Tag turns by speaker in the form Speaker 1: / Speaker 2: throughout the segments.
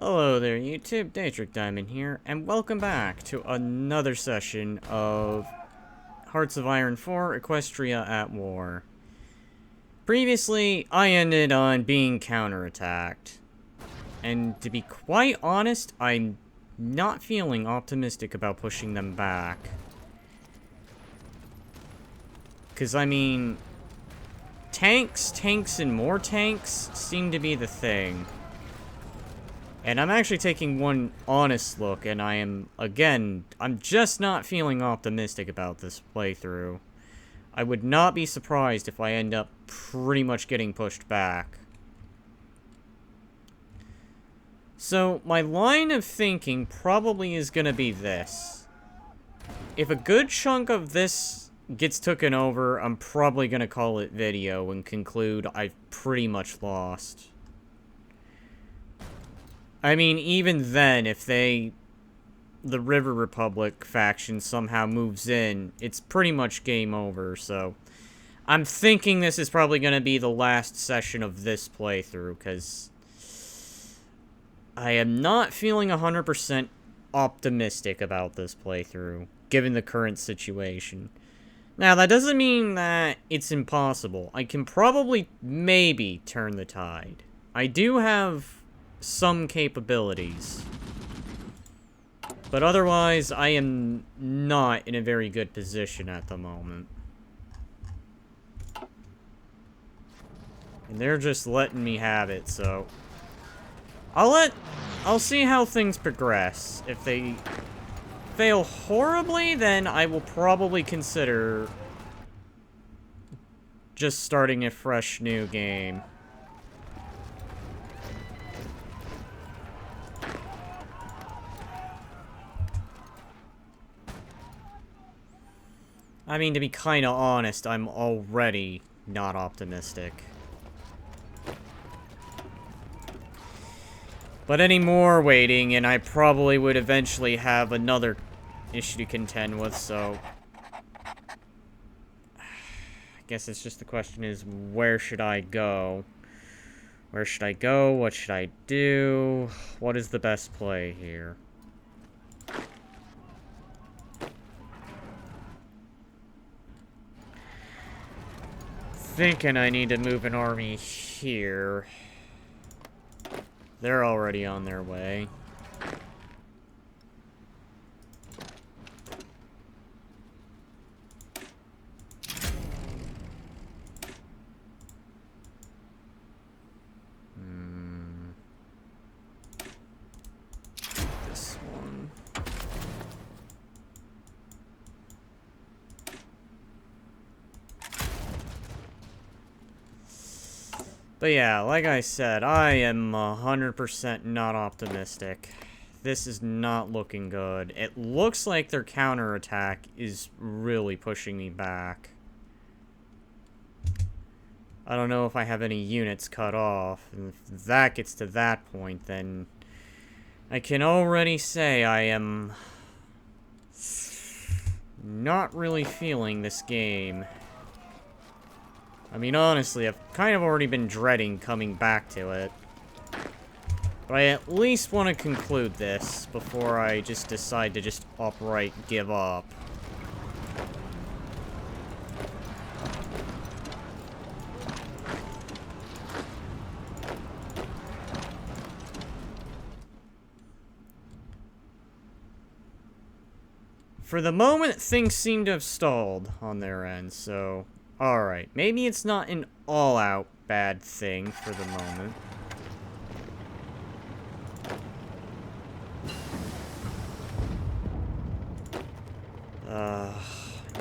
Speaker 1: Hello there, YouTube. Daedric Diamond here, and welcome back to another session of Hearts of Iron 4 Equestria at War. Previously, I ended on being counterattacked. And to be quite honest, I'm not feeling optimistic about pushing them back. Because, I mean, tanks, and more tanks seem to be the thing. And I'm actually taking one honest look, and I am, again, I'm just not feeling optimistic about this playthrough. I would not be surprised if I end up pretty much getting pushed back. So, my line of thinking probably is gonna be this. If a good chunk of this gets taken over, I'm probably gonna call it video and conclude I've pretty much lost. I mean, even then, if the River Republic faction somehow moves in, it's pretty much game over, so I'm thinking this is probably going to be the last session of this playthrough, because I am not feeling 100% optimistic about this playthrough, given the current situation. Now, that doesn't mean that it's impossible. I can probably, maybe, turn the tide. I do have some capabilities. But otherwise, I am not in a very good position at the moment. And they're just letting me have it, so I'll see how things progress. If they fail horribly, then I will probably consider just starting a fresh new game. I mean, to be kind of honest, I'm already not optimistic. But any more waiting, and I probably would eventually have another issue to contend with, so I guess it's just the question is, where should I go? Where should I go? What should I do? What is the best play here? Thinking I need to move an army here. They're already on their way. This one. But yeah, like I said, I am 100% not optimistic. This is not looking good. It looks like their counterattack is really pushing me back. I don't know if I have any units cut off. And if that gets to that point, then I can already say I am not really feeling this game. I mean, honestly, I've kind of already been dreading coming back to it. But I at least want to conclude this before I just decide to just outright give up. For the moment, things seem to have stalled on their end, so alright, maybe it's not an all-out bad thing for the moment.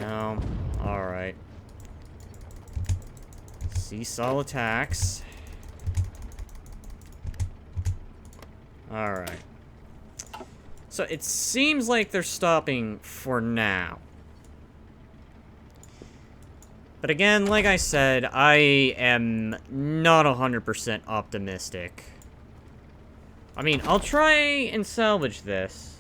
Speaker 1: No. Alright. Seesaw attacks. Alright. So it seems like they're stopping for now. But again, like I said, I am not 100% optimistic. I mean, I'll try and salvage this.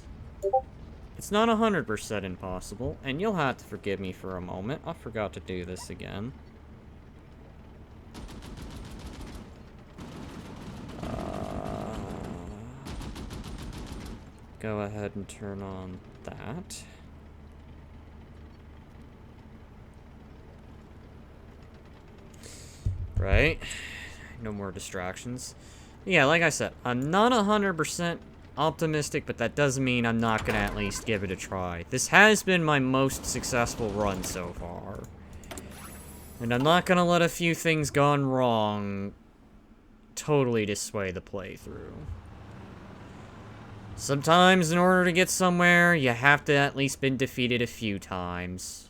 Speaker 1: It's not 100% impossible, and you'll have to forgive me for a moment. I forgot to do this again. go ahead and turn on that. Right. No more distractions. Yeah, like I said, I'm not 100% optimistic, but that doesn't mean I'm not gonna at least give it a try. This has been my most successful run so far. And I'm not gonna let a few things gone wrong totally dissuade the playthrough. Sometimes, in order to get somewhere, you have to at least been defeated a few times.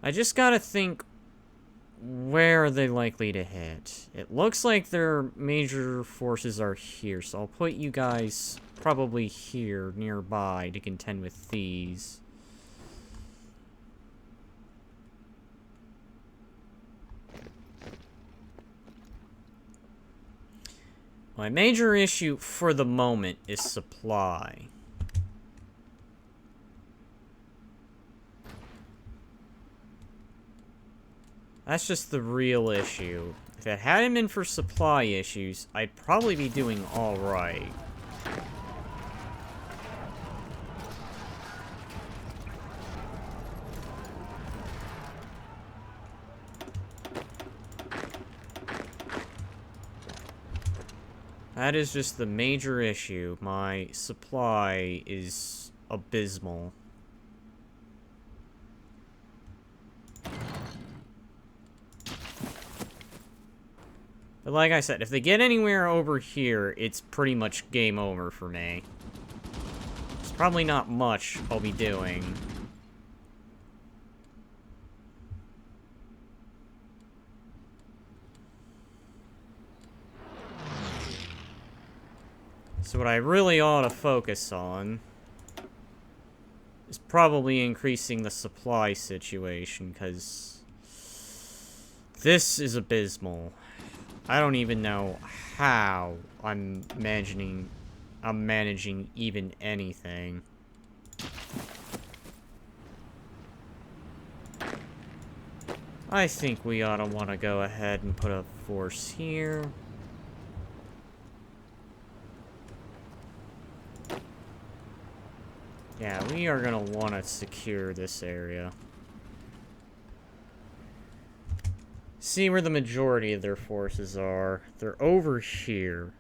Speaker 1: I just gotta think, where are they likely to hit? It looks like their major forces are here, so I'll put you guys probably here, nearby, to contend with these. My major issue for the moment is supply. That's just the real issue. If it hadn't been for supply issues, I'd probably be doing alright. That is just the major issue. My supply is abysmal. But like I said, if they get anywhere over here, it's pretty much game over for me. There's probably not much I'll be doing. So what I really ought to focus on is probably increasing the supply situation, because this is abysmal. I don't even know how I'm managing even anything. I think we ought to want to go ahead and put a force here. Yeah, we are gonna want to secure this area. See where the majority of their forces are. They're over here.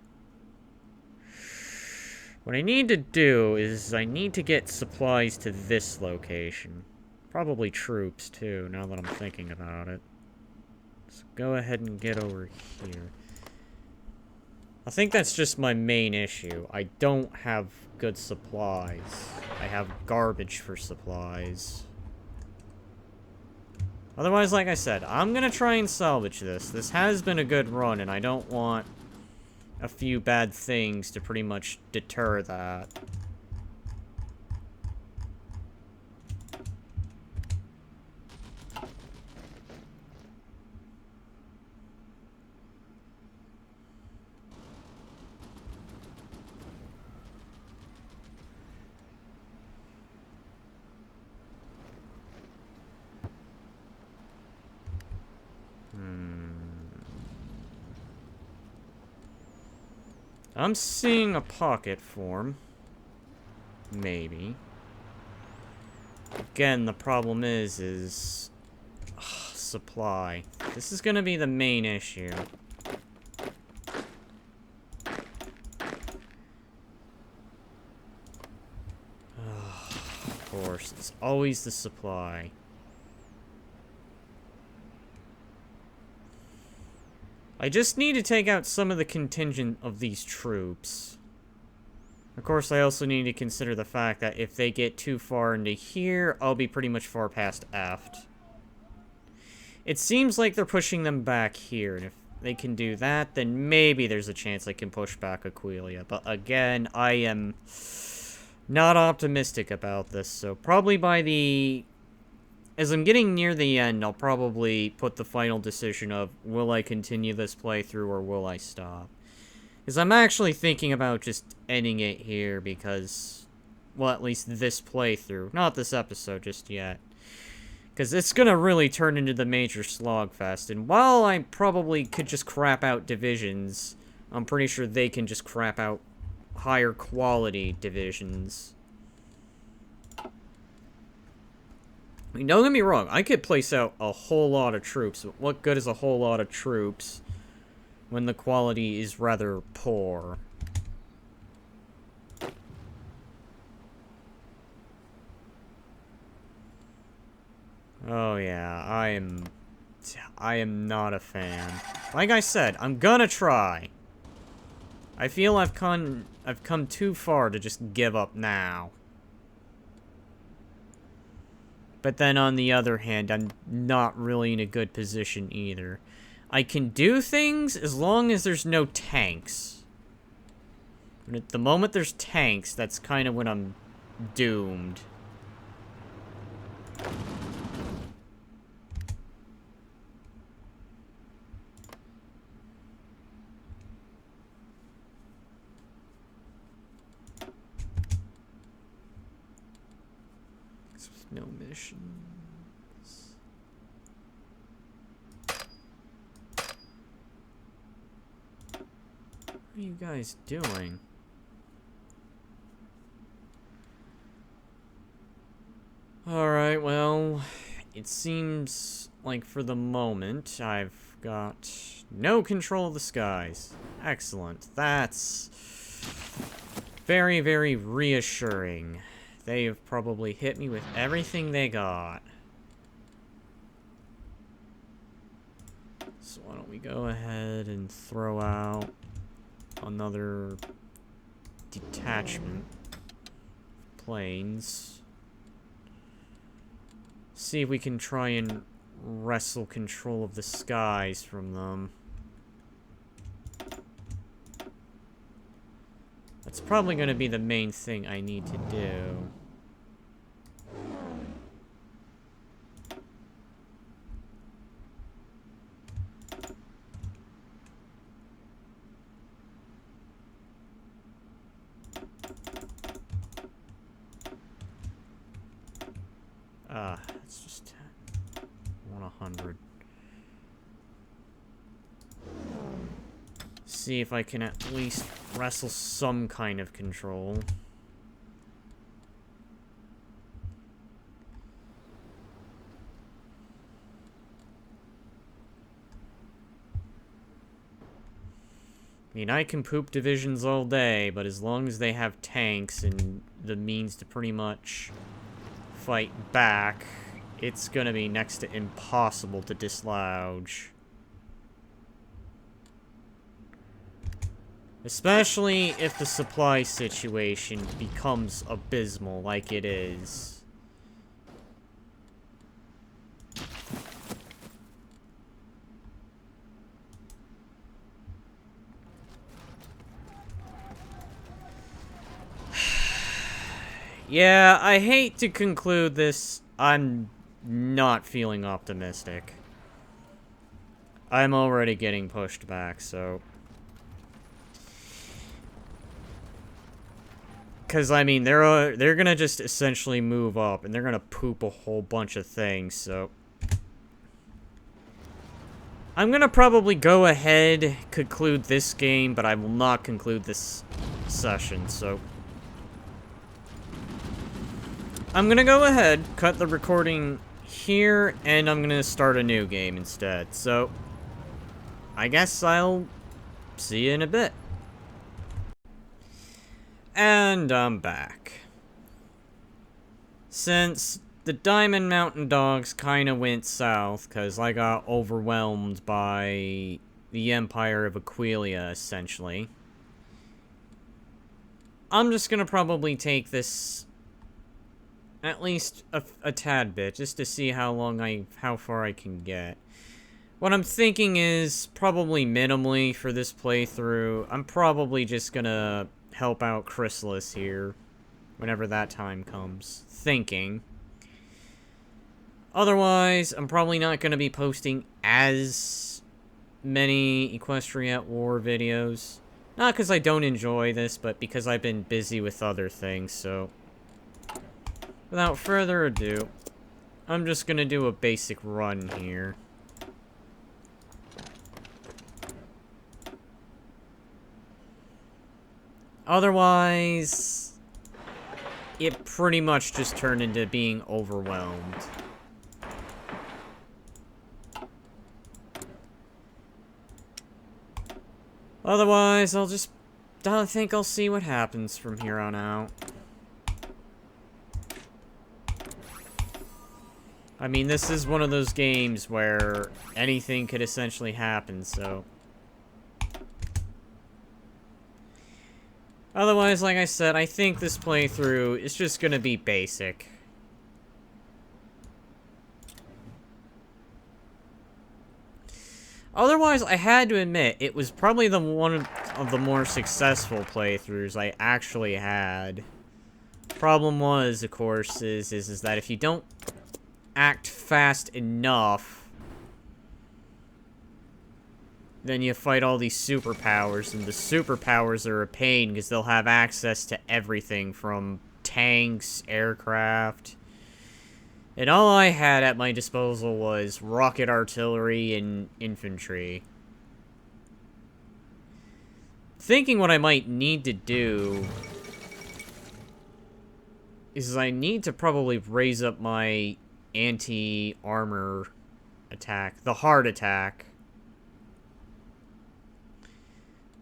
Speaker 1: What I need to do is I need to get supplies to this location. Probably troops, too, now that I'm thinking about it. So go ahead and get over here. I think that's just my main issue. I don't have good supplies. I have garbage for supplies. Otherwise, like I said, I'm gonna try and salvage this. This has been a good run, and I don't want a few bad things to pretty much deter that. I'm seeing a pocket form. Maybe. Again, the problem is supply. This is gonna be the main issue. Of course, it's always the supply. I just need to take out some of the contingent of these troops. Of course, I also need to consider the fact that if they get too far into here, I'll be pretty much far past aft. It seems like they're pushing them back here, and if they can do that, then maybe there's a chance I can push back Aquilia. But again, I am not optimistic about this, so probably by the... As I'm getting near the end, I'll probably put the final decision of, will I continue this playthrough or will I stop? Because I'm actually thinking about just ending it here because, well, at least this playthrough, not this episode just yet. Because it's gonna really turn into the major slogfest. And while I probably could just crap out divisions, I'm pretty sure they can just crap out higher quality divisions. I mean, don't get me wrong, I could place out a whole lot of troops, but what good is a whole lot of troops when the quality is rather poor? Oh yeah, I am not a fan. Like I said, I'm gonna try. I feel I've come too far to just give up now. But then on the other hand, I'm not really in a good position either. I can do things as long as there's no tanks. And at the moment there's tanks, that's kind of when I'm doomed. No missions. What are you guys doing? Alright, well, it seems like for the moment I've got no control of the skies. Excellent. That's very, very reassuring. They have probably hit me with everything they got. So why don't we go ahead and throw out another detachment of planes. See if we can try and wrestle control of the skies from them. That's probably going to be the main thing I need to do. It's just 10. I want 100. See if I can at least wrestle some kind of control. I mean, I can poop divisions all day, but as long as they have tanks and the means to pretty much fight back, it's gonna be next to impossible to dislodge. Especially if the supply situation becomes abysmal like it is. Yeah, I hate to conclude this. I'm not feeling optimistic. I'm already getting pushed back, so... Because, I mean, they're gonna just essentially move up, and they're gonna poop a whole bunch of things, so... I'm gonna probably go ahead, conclude this game, but I will not conclude this session, so... I'm gonna go ahead, cut the recording here, and I'm gonna start a new game instead, so... I guess I'll see you in a bit. And I'm back. Since the Diamond Mountain Dogs kinda went south, because I got overwhelmed by the Empire of Equestria, essentially, I'm just gonna probably take this at least a tad bit, just to see how far I can get. What I'm thinking is, probably minimally for this playthrough, I'm probably just gonna help out Chrysalis here, whenever that time comes. Thinking. Otherwise, I'm probably not gonna be posting as many Equestria at War videos. Not because I don't enjoy this, but because I've been busy with other things, so... Without further ado, I'm just gonna do a basic run here. Otherwise, it pretty much just turned into being overwhelmed. Otherwise, I think I'll see what happens from here on out. I mean, this is one of those games where anything could essentially happen, so... Otherwise, like I said, I think this playthrough is just gonna be basic. Otherwise, I had to admit, it was probably one of the more successful playthroughs I actually had. Problem was, of course, is that if you don't act fast enough, then you fight all these superpowers, and the superpowers are a pain because they'll have access to everything from tanks, aircraft. And all I had at my disposal was rocket artillery and infantry. Thinking what I might need to do is I need to probably raise up my anti-armor attack, the hard attack.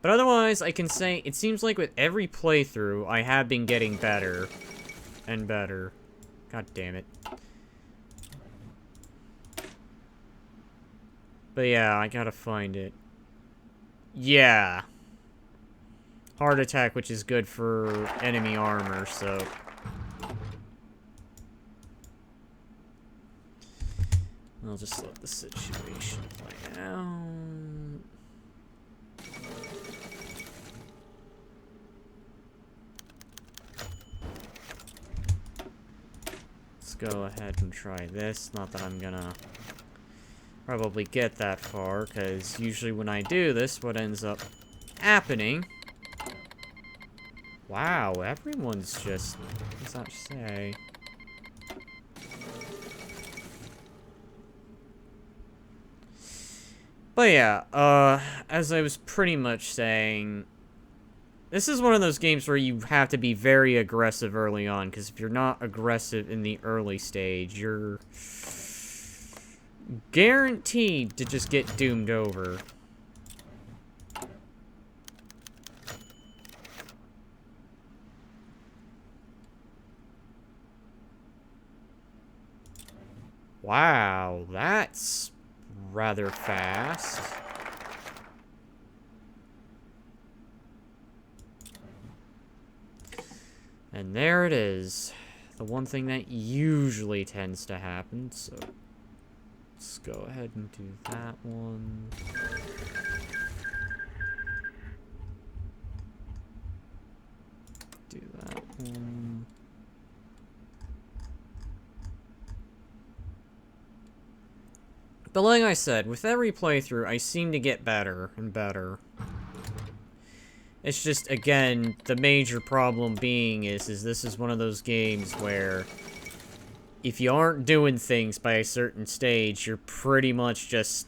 Speaker 1: But otherwise, I can say, it seems like with every playthrough, I have been getting better and better. God damn it. But yeah, I gotta find it. Yeah. Hard attack, which is good for enemy armor, so... I'll just let the situation play out. Let's go ahead and try this. Not that I'm gonna probably get that far, because usually when I do this, what ends up happening... Wow, everyone's just... What does that say? But yeah, as I was pretty much saying, this is one of those games where you have to be very aggressive early on, because if you're not aggressive in the early stage, you're guaranteed to just get doomed over. Wow, that's rather fast. And there it is. The one thing that usually tends to happen, so let's go ahead and do that one. Do that one. But like I said, with every playthrough, I seem to get better and better. It's just, again, the major problem being is this is one of those games where if you aren't doing things by a certain stage, you're pretty much just...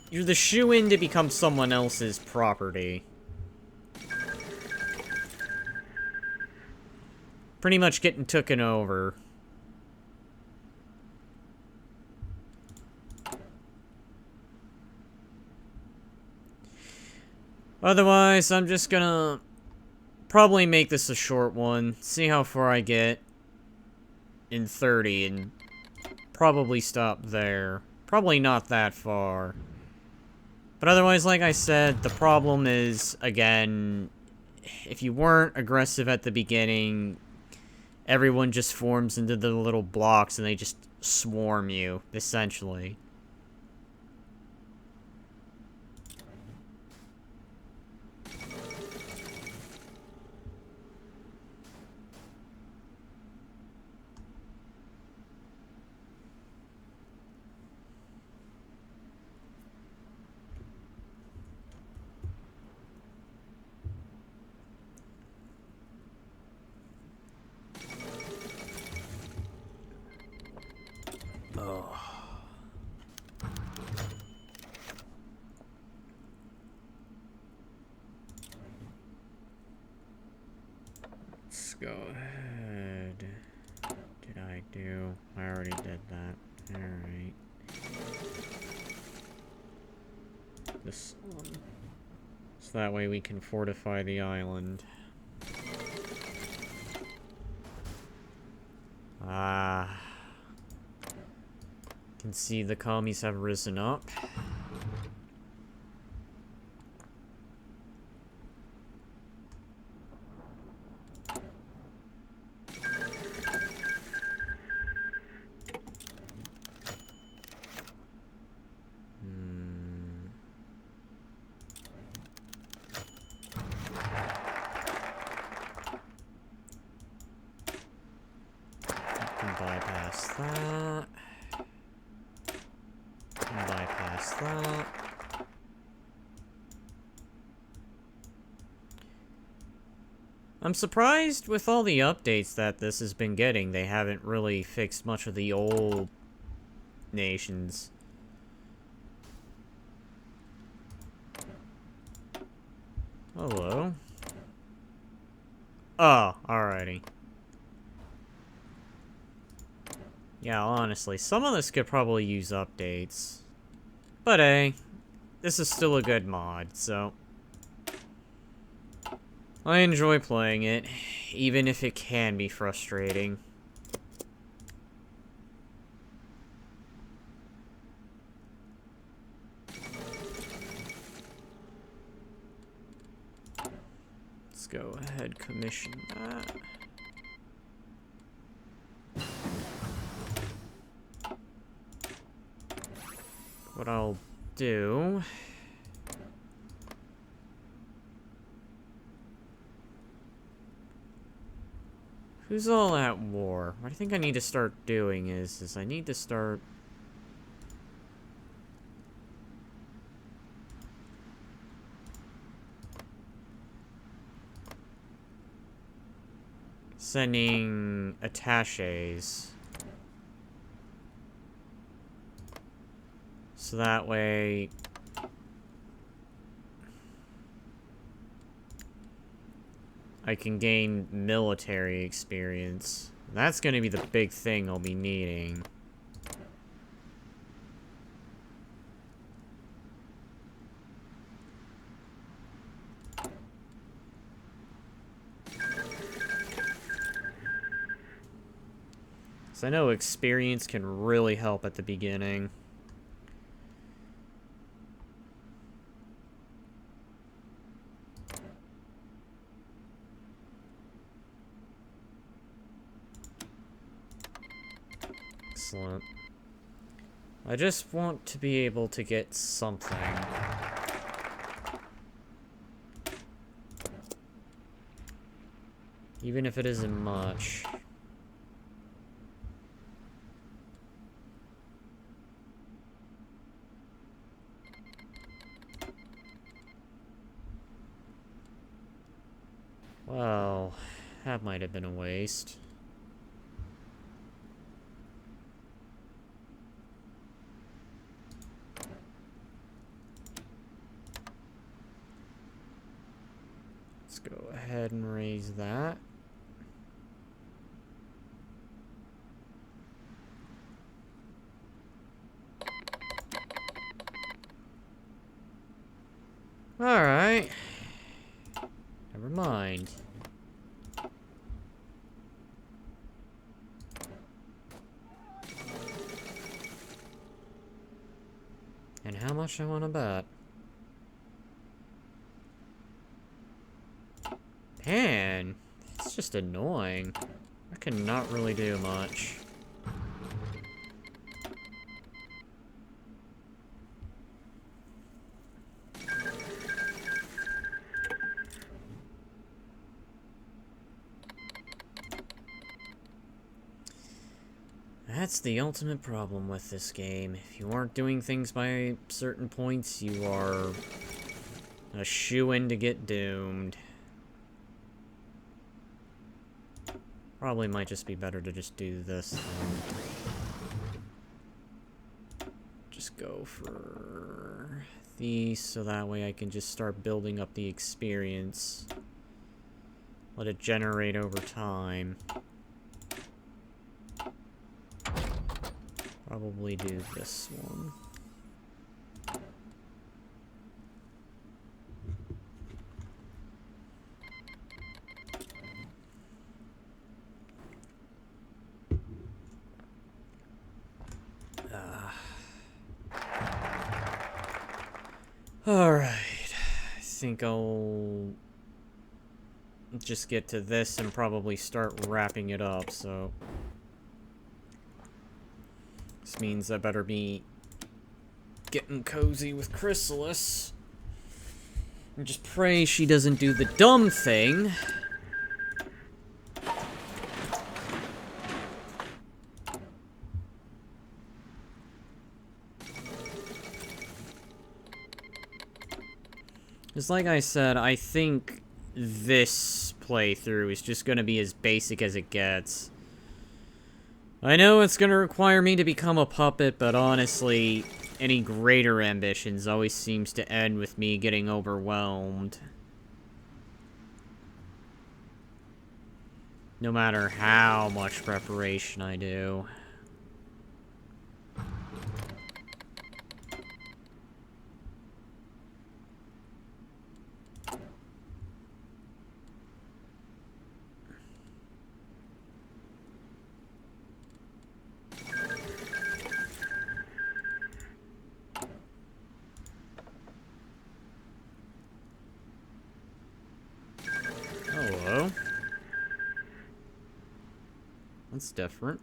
Speaker 1: You're the shoe-in to become someone else's property. Pretty much getting taken over. Otherwise, I'm just gonna probably make this a short one, see how far I get in 30, and probably stop there. Probably not that far. But otherwise, like I said, the problem is, again, if you weren't aggressive at the beginning, everyone just forms into the little blocks and they just swarm you, essentially. go ahead. Did I do? I already did that. Alright. This one. So that way we can fortify the island. Ah. Can see the commies have risen up. Bypass that. Bypass that. I'm surprised with all the updates that this has been getting, they haven't really fixed much of the old nations. Hello. Oh, alrighty. Yeah, honestly, some of this could probably use updates. But hey, this is still a good mod, so... I enjoy playing it, even if it can be frustrating. Let's go ahead, commission that. What I'll do... Who's all at war? What I think I need to start doing is I need to start... sending attaches. So that way... I can gain military experience. That's going to be the big thing I'll be needing. So I know experience can really help at the beginning. Excellent. I just want to be able to get something. Even if it isn't much. Well, that might have been a waste. Let's go ahead and raise that. Alright. Never mind. And how much I want to bet? Man, it's just annoying. I cannot really do much. That's the ultimate problem with this game. If you aren't doing things by certain points, you are a shoo-in to get doomed. Probably might just be better to just do this then. Just go for these, so that way I can just start building up the experience. Let it generate over time. Probably do this one. Alright. I think I'll just get to this and probably start wrapping it up, so... This means I better be getting cozy with Chrysalis. And just pray she doesn't do the dumb thing. Because like I said, I think this playthrough is just going to be as basic as it gets. I know it's going to require me to become a puppet, but honestly, any greater ambitions always seems to end with me getting overwhelmed. No matter how much preparation I do. Hello. That's different.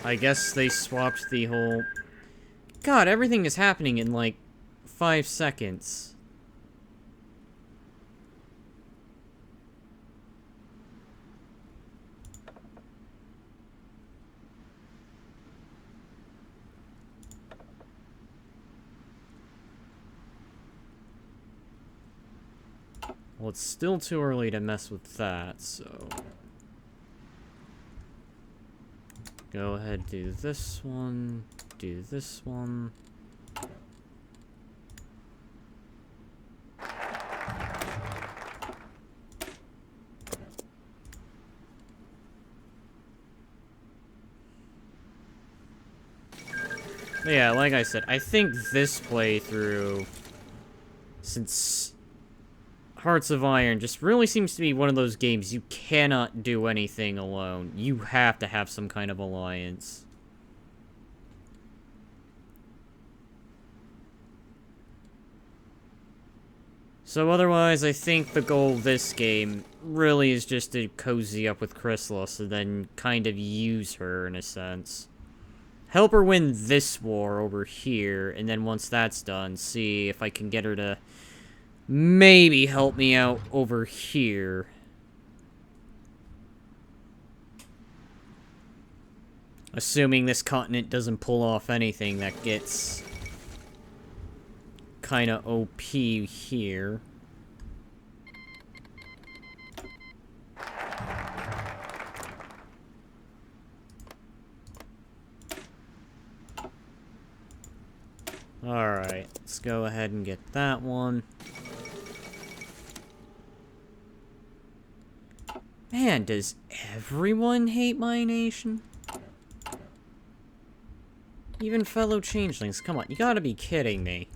Speaker 1: I guess they swapped the whole... God, everything is happening in, like, 5 seconds. Well, it's still too early to mess with that, so... Go ahead, do this one, do this one. Yeah, like I said, I think this playthrough, since Hearts of Iron just really seems to be one of those games you cannot do anything alone. You have to have some kind of alliance. So otherwise, I think the goal of this game really is just to cozy up with Chrysalis and then kind of use her in a sense. Help her win this war over here, and then once that's done, see if I can get her to maybe help me out over here. Assuming this continent doesn't pull off anything that gets kind of OP here. Alright, let's go ahead and get that one. Man, does everyone hate my nation? Even fellow changelings, come on, you gotta be kidding me.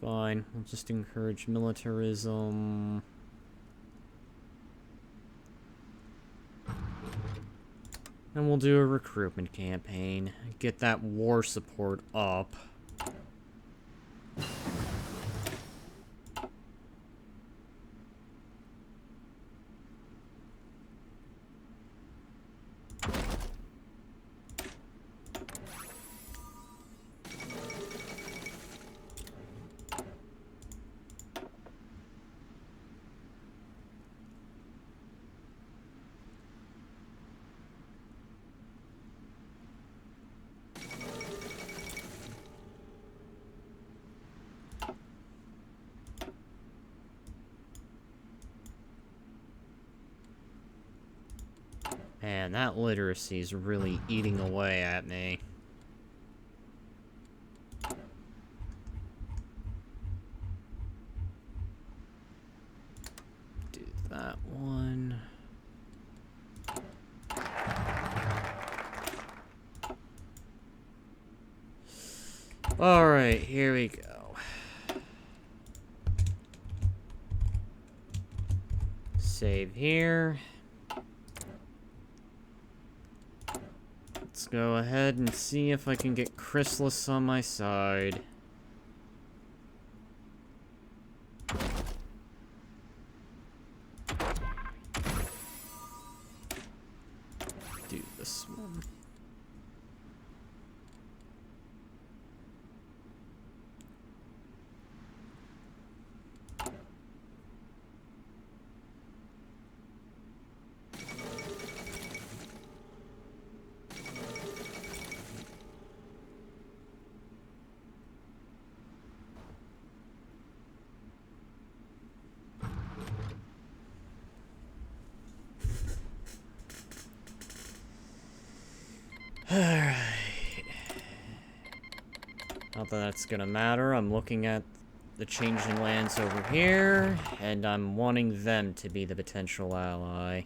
Speaker 1: Fine, we'll just encourage militarism. And we'll do a recruitment campaign. Get that war support up. Man, that literacy is really eating away at me. Do that one. Alright, here we go. Save here. Let's go ahead and see if I can get Chrysalis on my side. Do this one. Alright. Not that that's gonna matter. I'm looking at the changing lands over here, and I'm wanting them to be the potential ally.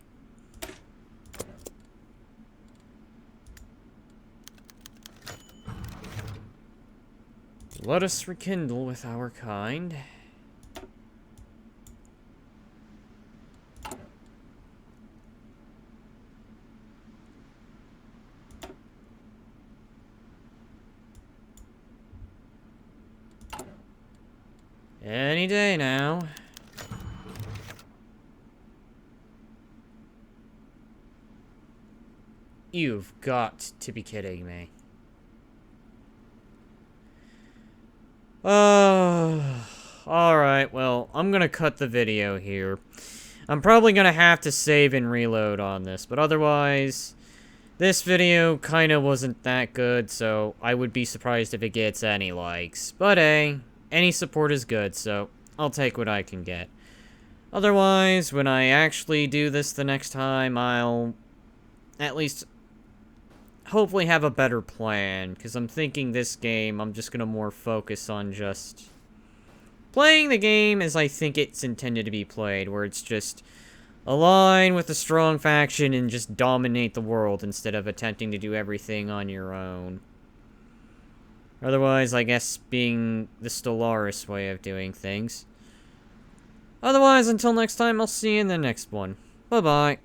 Speaker 1: Let us rekindle with our kind. Any day now. You've got to be kidding me. Alright, well, I'm gonna cut the video here. I'm probably gonna have to save and reload on this, but otherwise, this video kinda wasn't that good, so I would be surprised if it gets any likes. But hey, any support is good, so I'll take what I can get. Otherwise, when I actually do this the next time, I'll at least hopefully have a better plan, because I'm thinking this game, I'm just going to more focus on just playing the game as I think it's intended to be played, where it's just align with a strong faction and just dominate the world instead of attempting to do everything on your own. Otherwise, I guess being the Stellaris way of doing things. Otherwise, until next time, I'll see you in the next one. Bye-bye.